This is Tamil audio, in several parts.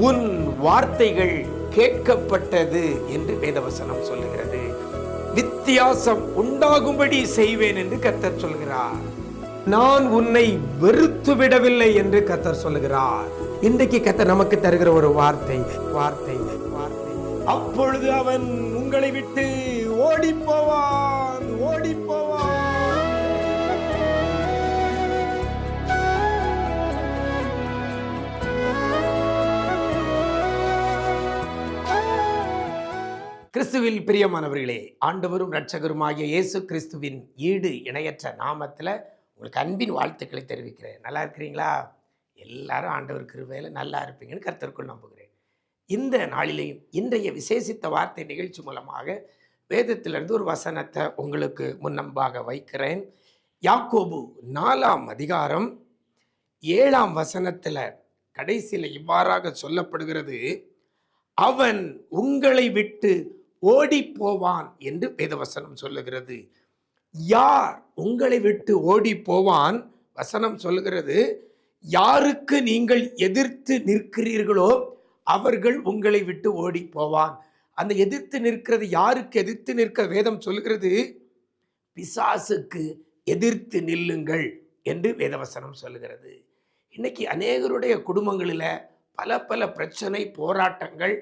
உன் வார்த்தைகள் கேட்கப்பட்டது என்று வேதவசனம் சொல்லுகிறது. வித்தியாசம் உண்டாகும்படி செய்வேன் என்று கர்த்தர் சொல்கிறார். நான் உன்னை வெறுத்து விடவில்லை என்று கர்த்தர் சொல்லுகிறார். இன்றைக்கு கர்த்தர் நமக்கு தருகிற ஒரு வார்த்தை வார்த்தை வார்த்தை அப்பொழுது அவன் உங்களை விட்டு ஓடி போவான், ஓடி போவான். கிறிஸ்துவில் பிரியமானவர்களே, ஆண்டவரும் இரட்சகருமாகிய இயேசு கிறிஸ்துவின் ஈடு இணையற்ற நாமத்தில் உங்களுக்கு அன்பின் வாழ்த்துக்களை தெரிவிக்கிறேன். நல்லா இருக்கிறீங்களா? எல்லாரும் ஆண்டவர் கிருபையில நல்லா இருப்பீங்கன்னு கர்த்தருக்குள் நம்புகிறேன். இந்த நாளிலேயும் இன்றைய விசேஷித்த வார்த்தை நிகழ்ச்சி மூலமாக வேதத்திலிருந்து ஒரு வசனத்தை உங்களுக்கு முன்னம்பாக வைக்கிறேன். யாக்கோபு 4ஆம் அதிகாரம் 7ஆம் வசனத்தில் கடைசியில் இவ்வாறாக சொல்லப்படுகிறது, அவன் உங்களை விட்டு ஓடி போவான் என்று வேதவசனம் சொல்லுகிறது. யார் உங்களை விட்டு ஓடி போவான்? வசனம் சொல்லுகிறது, யாருக்கு நீங்கள் எதிர்த்து நிற்கிறீர்களோ அவர்கள் உங்களை விட்டு ஓடி போவான். அந்த எதிர்த்து நிற்கிறது யாருக்கு எதிர்த்து நிற்க வேதம் சொல்லுகிறது? பிசாசுக்கு எதிர்த்து நில்லுங்கள் என்று வேதவசனம் சொல்லுகிறது. இன்னைக்கு அநேகருடைய குடும்பங்களில் பல பிரச்சனை, போராட்டங்கள்,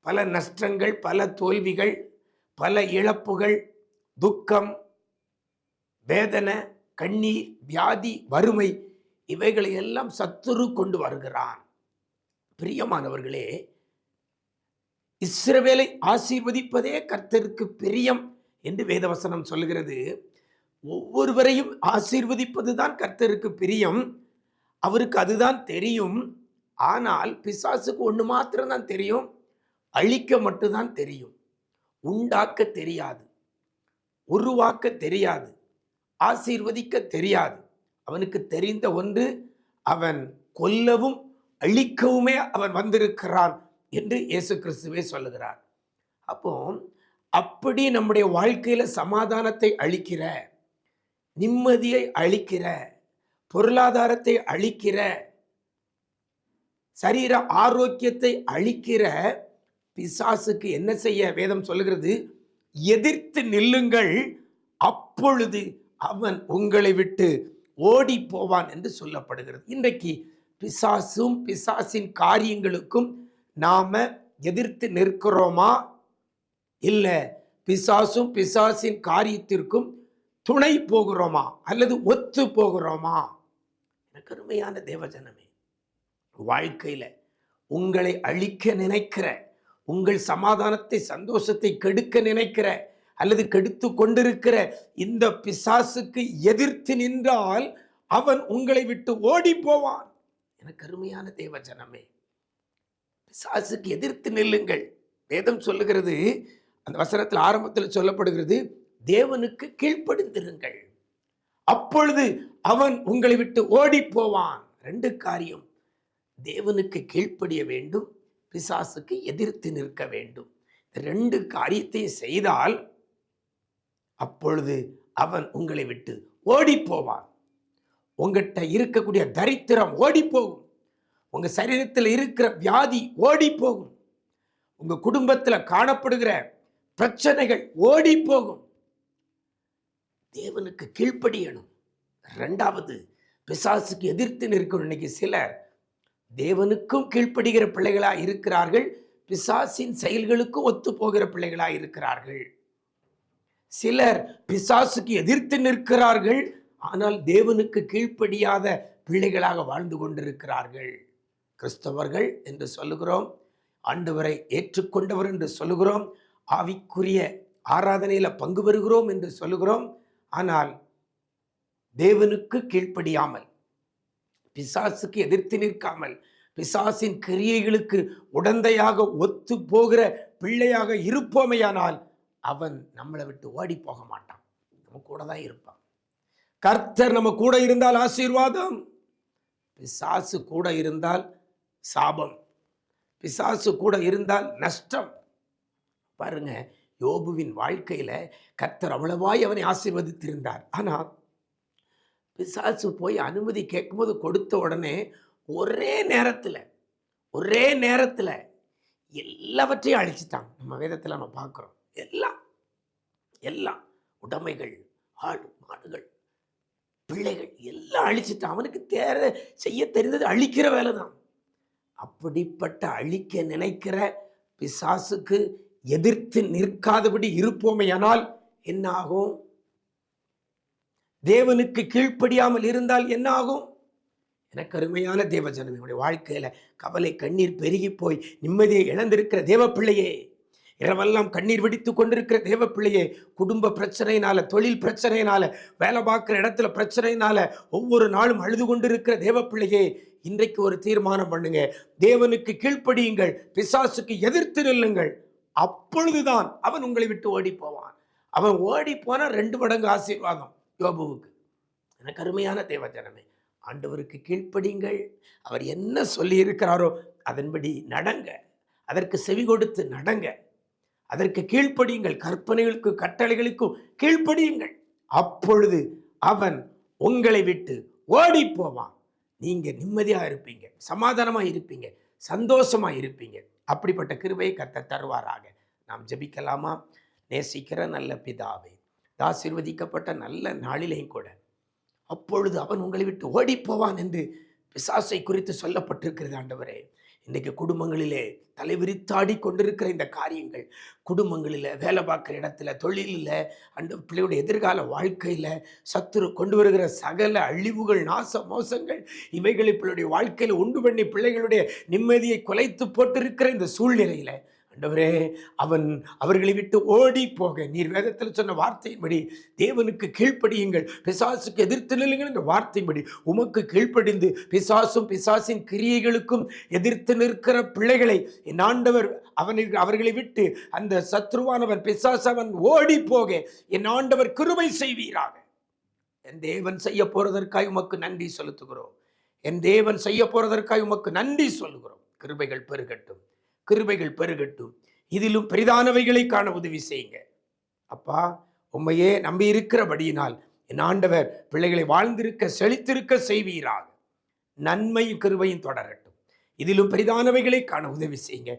பல நஷ்டங்கள், பல தோல்விகள், பல இழப்புகள், துக்கம், வேதனை, கண்ணீர், வியாதி, வறுமை, இவைகளை எல்லாம் சத்துரு கொண்டு வருகிறான். பிரியமானவர்களே, இஸ்ரவேலை ஆசீர்வதிப்பதே கர்த்தருக்கு பிரியம் என்று வேதவசனம் சொல்கிறது. ஒவ்வொருவரையும் ஆசீர்வதிப்பதுதான் கர்த்தருக்கு பிரியம். அவருக்கு அதுதான் தெரியும். ஆனால் பிசாசுக்கு ஒன்று மாத்திரம்தான் தெரியும், அழிக்க மட்டும்தான் தெரியும். உண்டாக்க தெரியாது, உருவாக்க தெரியாது, ஆசீர்வதிக்க தெரியாது. அவனுக்கு தெரிந்த ஒன்று, அவன் கொல்லவும் அழிக்கவுமே அவன் வந்திருக்கிறான் என்று இயேசு கிறிஸ்துவே சொல்லுகிறார். அப்போ அப்படி நம்முடைய வாழ்க்கையில சமாதானத்தை அழிக்கிற, நிம்மதியை அழிக்கிற, பொருளாதாரத்தை அழிக்கிற, சரீர ஆரோக்கியத்தை அழிக்கிற பிசாசுக்கு என்ன செய்ய வேதம் சொல்லுகிறது? எதிர்த்து நில்லுங்கள், அப்பொழுது அவன் உங்களை விட்டு ஓடி போவான் என்று சொல்லப்படுகிறது. இன்றைக்கு பிசாசும் பிசாசின் காரியங்களுக்கும் நாம எதிர்த்து நிற்கிறோமா? இல்ல பிசாசும் பிசாசின் காரியத்திற்கும் துணை போகிறோமா அல்லது ஒத்து போகிறோமா? எனக்கு அருமையான தேவஜனமே, வாழ்க்கையில உங்களை அழிக்க நினைக்கிற, உங்கள் சமாதானத்தை, சந்தோஷத்தை கெடுக்க நினைக்கிற அல்லது கெடுத்து கொண்டிருக்கிற இந்த பிசாசுக்கு எதிர்த்து நின்றால் அவன் உங்களை விட்டு ஓடி போவான். எனக்கு அருமையான தேவஜனமே, பிசாசுக்கு எதிர்த்து நில்லுங்கள். வேதம் சொல்லுகிறது, அந்த வசனத்தில் ஆரம்பத்தில் சொல்லப்படுகிறது, தேவனுக்கு கீழ்ப்படிந்திருங்கள், அப்பொழுது அவன் உங்களை விட்டு ஓடி போவான். ரெண்டு காரியம், தேவனுக்கு கீழ்ப்படிய வேண்டும், பிசாசுக்கு எதிர்த்து நிற்க வேண்டும். ரெண்டு காரியத்தை செய்தால் அப்பொழுது அவன் உங்களை விட்டு ஓடி போவான். உங்கள்கிட்ட இருக்கக்கூடிய தரித்திரம் ஓடி போகும், உங்க சரீரத்தில் இருக்கிற வியாதி ஓடி போகும், உங்க குடும்பத்தில் காணப்படுகிற பிரச்சனைகள் ஓடி போகும். தேவனுக்கு கீழ்ப்படியணும். ரெண்டாவது, பிசாசுக்கு எதிர்த்து நிற்கணும். இன்னைக்கு சிலர் தேவனுக்கும் கீழ்ப்படுகிற பிள்ளைகளா இருக்கிறார்கள், பிசாசின் செயல்களுக்கும் ஒத்து போகிற பிள்ளைகளா இருக்கிறார்கள். சிலர் பிசாசுக்கு எதிர்த்து நிற்கிறார்கள், ஆனால் தேவனுக்கு கீழ்ப்படியாத பிள்ளைகளாக வாழ்ந்து கொண்டிருக்கிறார்கள். கிறிஸ்தவர்கள் என்று சொல்லுகிறோம், ஆண்டவரை ஏற்றுக்கொண்டவர் என்று சொல்லுகிறோம், ஆவிக்குரிய ஆராதனையில பங்கு பெறுகிறோம் என்று சொல்லுகிறோம். ஆனால் தேவனுக்கு கீழ்ப்படியாமல், பிசாசுக்கு எதிர்த்து நிற்காமல், பிசாசின் கிரியைகளுக்கு உடந்தையாக ஒத்து போகிற பிள்ளையாக இருப்போமையானால் அவன் நம்மளை விட்டு ஓடி போக மாட்டான், நம்ம கூட தான் இருப்பான். கர்த்தர் நம்ம கூட இருந்தால் ஆசீர்வாதம், பிசாசு கூட இருந்தால் சாபம். பிசாசு கூட இருந்தால் நஷ்டம். பாருங்க, யோபுவின் வாழ்க்கையில கர்த்தர் அவ்வளவாய் அவனை ஆசீர்வதித்திருந்தார். ஆனால் பிசாசு போய் அனுமதி கேட்கும்போது கொடுத்த உடனே ஒரே நேரத்தில் எல்லாவற்றையும் அழிச்சிட்டான். நம்ம வேதத்தில் நம்ம பார்க்குறோம். எல்லாம் உடைமைகள், ஆடு மாடுகள், பிள்ளைகள் எல்லாம் அழிச்சிட்டான். அவனுக்கு செய்ய தெரிந்தது அழிக்கிற வேலை தான். அப்படிப்பட்ட அழிக்க நினைக்கிற பிசாசுக்கு எதிர்த்து நிற்காதபடி இருப்போமையானால் என்ன ஆகும்? தேவனுக்கு கீழ்ப்படியாமல் இருந்தால் என்ன ஆகும்? எனக்கு அருமையான தேவ ஜனமே, உடைய வாழ்க்கையில கவலை கண்ணீர் பெருகி போய் நிம்மதியை இழந்திருக்கிற தேவ பிள்ளையே, இரவெல்லாம் கண்ணீர் வெடித்து கொண்டிருக்கிற தேவ பிள்ளையே, குடும்ப பிரச்சனையினால, தொழில் பிரச்சனையினால, வேலை பார்க்குற இடத்துல பிரச்சனையினால ஒவ்வொரு நாளும் அழுது கொண்டிருக்கிற தேவ பிள்ளையே, இன்றைக்கு ஒரு தீர்மானம் பண்ணுங்க. தேவனுக்கு கீழ்ப்படியுங்கள், பிசாசுக்கு எதிர்த்து நில்லுங்கள். அப்பொழுதுதான் அவன் உங்களை விட்டு ஓடி போவான். அவன் ஓடி போனா 2 மடங்கு ஆசீர்வாதம் யோபுவுக்கு. எனக்கு அருமையான தேவ ஜனமே, ஆண்டவருக்கு கீழ்ப்படியுங்கள். அவர் என்ன சொல்லி இருக்கிறாரோ அதன்படி நடங்க. அதற்கு செவி கொடுத்து நடங்க. அதற்கு கீழ்ப்படியுங்கள். கற்பனைகளுக்கு கட்டளைகளுக்கும் கீழ்ப்படியுங்கள். அப்பொழுது அவன் உங்களை விட்டு ஓடி போவான். நீங்க நிம்மதியா இருப்பீங்க, சமாதானமா இருப்பீங்க, சந்தோஷமா இருப்பீங்க. அப்படிப்பட்ட கிருபையை கர்த்தர் தருவாராக. நாம் ஜெபிக்கலாமா? நேசிக்கிற நல்ல பிதாவே, ஆசீர்வதிக்கப்பட்ட நல்ல நாளிலேயும் கூட அப்பொழுது அவன் உங்களை விட்டு ஓடி போவான் என்று பிசாசை குறித்து சொல்லப்பட்டிருக்கிறது. ஆண்டவரே, இன்றைக்கு குடும்பங்களிலே தலைவிரித்தாடி கொண்டிருக்கிற இந்த காரியங்கள், குடும்பங்களில், வேலை பார்க்குற இடத்துல, தொழிலில், அந்த பிள்ளையுடைய எதிர்கால வாழ்க்கையில் சத்துரு கொண்டு வருகிற சகல அழிவுகள், நாச மோசங்கள், இவைகளை பிள்ளையுடைய வாழ்க்கையில் உண்டு பண்ணி பிள்ளைகளுடைய நிம்மதியை குலைத்து போட்டிருக்கிற இந்த சூழ்நிலையில் ஆண்டவரே, அவர்களை விட்டு ஓடி போக நீர் வேதத்தில் சொன்ன வார்த்தையின்படி தேவனுக்கு கீழ்ப்படியுங்கள், பிசாசுக்கு எதிர்த்து நில்லுங்கள் என்ற வார்த்தையின்படி உமக்கு கீழ்ப்படிந்து பிசாசும் பிசாசின் கிரியைகளுக்கும் எதிர்த்து நிற்கிற பிள்ளைகளை என் ஆண்டவர் அவர்களை விட்டு அந்த சத்ருவானவன் பிசாசவன் ஓடி போக என் ஆண்டவர் கிருபை செய்வீராக. என் தேவன் செய்ய போறதற்காய் உமக்கு நன்றி செலுத்துகிறோம். என் தேவன் செய்ய போறதற்காய் உமக்கு நன்றி சொல்லுகிறோம். கிருபைகள் பெருகட்டும், கிருபைகள் பெருகட்டும். இதிலும் பெரிதானவைகளை காண உதவி செய்யுங்க அப்பா. உம்மையே நம்பி இருக்கிறபடியினால் என் ஆண்டவர் பிள்ளைகளை வாழ்ந்திருக்க செழித்திருக்க செய்வீராக. நன்மையும் கிருபையும் தொடரட்டும். இதிலும் பெரிதானவைகளை காண உதவி செய்யுங்க.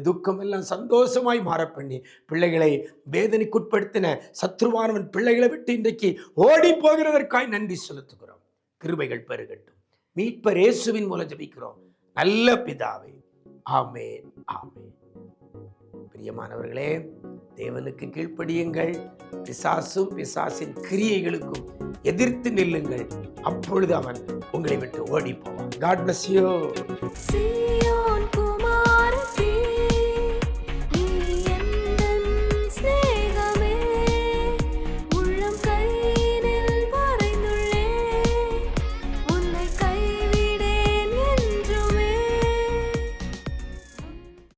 துக்கம் எல்லாம் சந்தோஷமாய் மாற பண்ணி பிள்ளைகளை வேதனைக்குட்படுத்தின சத்ருவானவன் பிள்ளைகளை விட்டு இன்றைக்கு ஓடி போகிறதற்காய் நன்றி செலுத்துகிறோம். கிருபைகள் பெருகட்டும். மீட்பர் இயேசுவின் மூலம் ஜெபிக்கிறோம் நல்ல பிதாவே, ஆமென், ஆமென். பிரியமானவர்களே, தேவனுக்கு கீழ்ப்படியுங்கள், பிசாசும் பிசாசின் கிரியைகளுக்கும் எதிர்த்து நில்லுங்கள். அப்பொழுது அவன் உங்களை விட்டு ஓடி போவான். God bless you.